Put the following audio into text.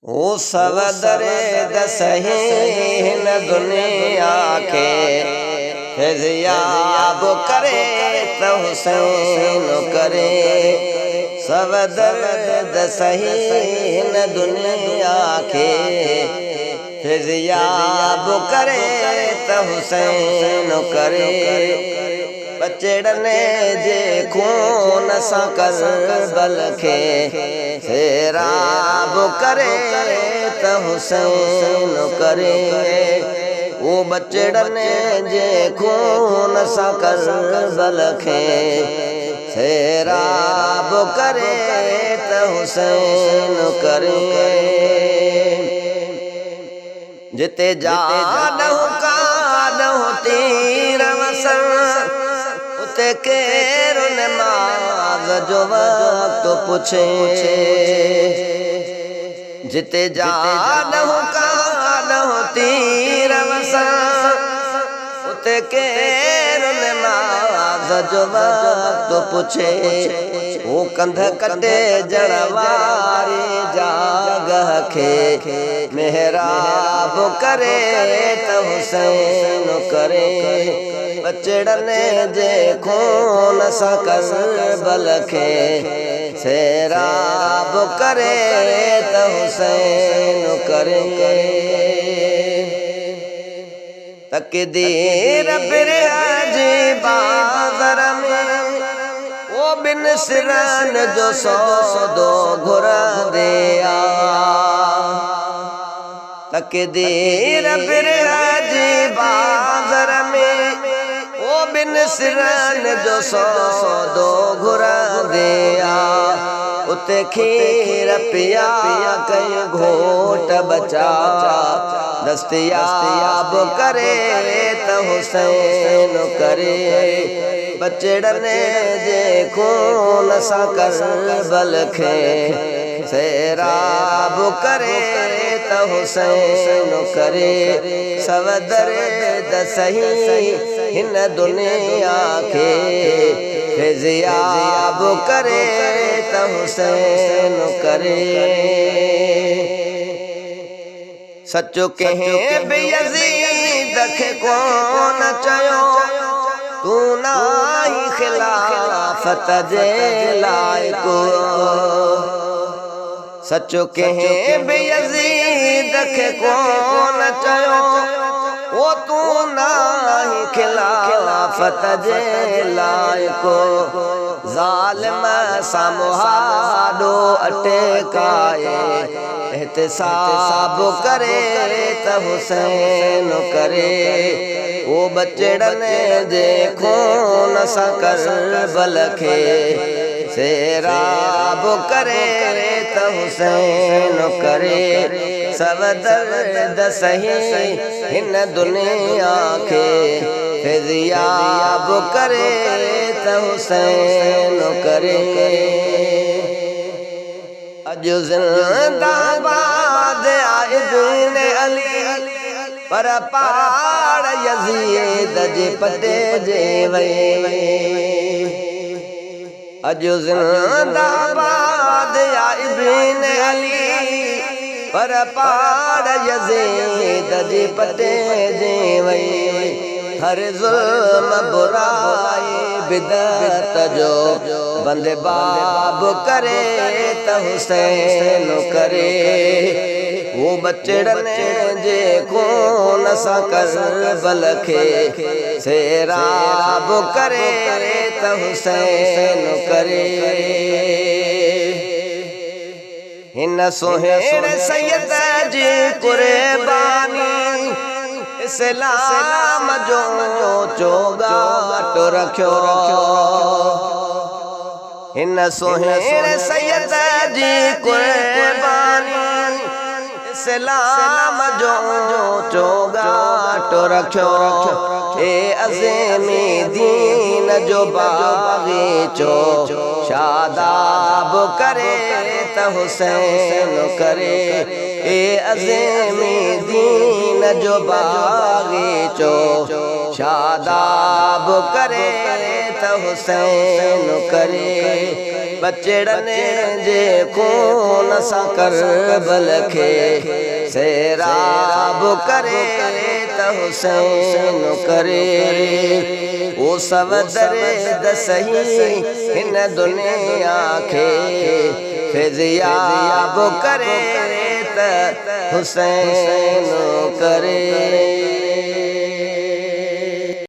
ओ सवदरे दसही न दुनिया के फैज़याब करे तो हुसैन करे। सवदर दसही न दुनिया के फैज़याब करे तो हुसैन करे। बचड़ने जे खून सा करबल के सैराब करे तो हुसैन करे। वो बचड़ने जे खून सा करबल के सैराब करे तो हुसैन करे। जिते जानो कानो तीर वसन उते केरो नमाज जो वक्त पूछे। जिते जानो कानो तीर वसन उते केरो नमाज जो वक्त पूछे। वो कंध कटे जड़वारी जागह के मेहराब करे तो हुसैन करे। बचड़ने जे खून सा करबल के सैराब करे तो हुसैन करे। तकदीर फिर जी बाज़र में वो बिन सिरन जो सौदो घुरा दिया। तकदीर फिर जी बाज़र में वो बिन सिरन जो सौदो घुरा दिया। उते खीर पिया कई घोट बचा दस्तयाब करे तो हुसैन करे। बचड़ने जे खून सा करबल के सैराब करे तो हुसैन करे। सवदर दसही हिन दुनिया के फैज़याब करे तो हुसैन करे। सचो कहें बेयज़ीद खे कौन चयो तू नाई खिलाफत जे लायको। सचो कहें बेयज़ीद खे कौन चयो वो तू नाई खिलाफत जे लायको। ज़ालिम सा मुहाडो अटकाए एहतिसाब करे तो हुसैन करे। वो बचड़ने जे खून सा करबल के सैराब करे तो हुसैन करे। सवदर दसही हिन दुनिया के फैज़याब करे तो हुसैन करे। अजो जिंदाबाद इब्न अली पर पाड़ यज़ीद जे पते जे वई। अजो जिंदाबाद इब्न अली पर पाड़ यज़ीद जे पते जे वई। हर ज़ुल्म बुराई बिदअत जो बंदे बाब करे तो हुसैन करे। वो बचड़ने जे खून सा करबल के सैराब करे तो हुसैन करे। हिन सुहेल सैयद जी कुर्बानी इस्लाम जो चोगाट रखो। हिन सुहेल सैयद जी कुर्बानी इस्लाम जो चोगाट रखो। ए अज़ीमी दीन जो बागीचो शादाब करे तो हुसैन करे। ए अज़ीमी दीन जो बागीचो शादाब करे तो हुसैन करे। बचड़ने जे खून सा करबल के सैराब करे त हुसैन करे ओ सब दर्द सही इन दुनिया के फिज़याब करे त हुसैन करे।